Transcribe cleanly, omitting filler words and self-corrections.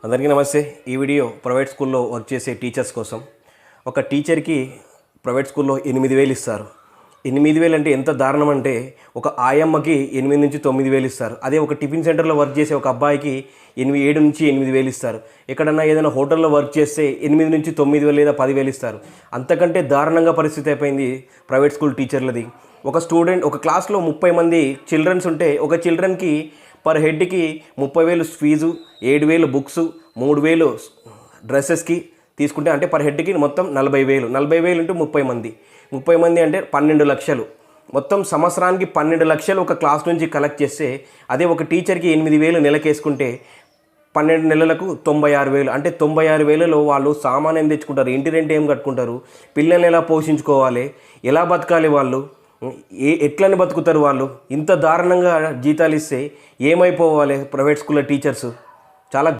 అందరికీ నమస్తే. ఈ వీడియో ప్రైవేట్ స్కూల్లో వర్క్ చేసే టీచర్స్ కోసం. ఒక టీచర్కి ప్రైవేట్ స్కూల్లో 8,000 ఇస్తారు. 8,000 అంటే ఎంత దారుణం అంటే, ఒక ఆయమ్మకి 8 నుంచి 9,000 ఇస్తారు. అదే ఒక టిఫిన్ సెంటర్లో వర్క్ చేసే ఒక అబ్బాయికి 7 నుంచి 8,000 ఇస్తారు. ఎక్కడన్నా ఏదైనా హోటల్లో వర్క్ చేస్తే 8 నుంచి 9,000 లేదా 10,000 ఇస్తారు. అంతకంటే దారుణంగా పరిస్థితి అయిపోయింది ప్రైవేట్ స్కూల్ టీచర్లది. ఒక క్లాస్లో 30 మంది చిల్డ్రన్స్ ఉంటే, ఒక చిల్డ్రన్కి పర్ హెడ్కి 30,000 ఫీజు, 7,000 బుక్స్, 3,000 డ్రెస్సెస్కి తీసుకుంటే, అంటే పర్ హెడ్కి మొత్తం 40,000. 40,000 ఇంటూ 30 మంది, 30 మంది అంటే 12 లక్షలు. మొత్తం సంవత్సరానికి 12 లక్షలు ఒక క్లాస్ నుంచి కలెక్ట్ చేస్తే, అదే ఒక టీచర్కి 8,000 నెలకేసుకుంటే 12 నెలలకు 96,000. అంటే 96,000లో వాళ్ళు సామాన్ ఏం తెచ్చుకుంటారు, ఇంటి రెంట్ ఏం కట్టుకుంటారు, పిల్లల్ని ఎలా పోషించుకోవాలి, ఎలా బతకాలి, వాళ్ళు ఎట్లని బతుకుతారు వాళ్ళు? ఇంత దారుణంగా జీతాలు ఇస్తే ఏమైపోవాలి ప్రైవేట్ స్కూల్లో టీచర్స్? చాలా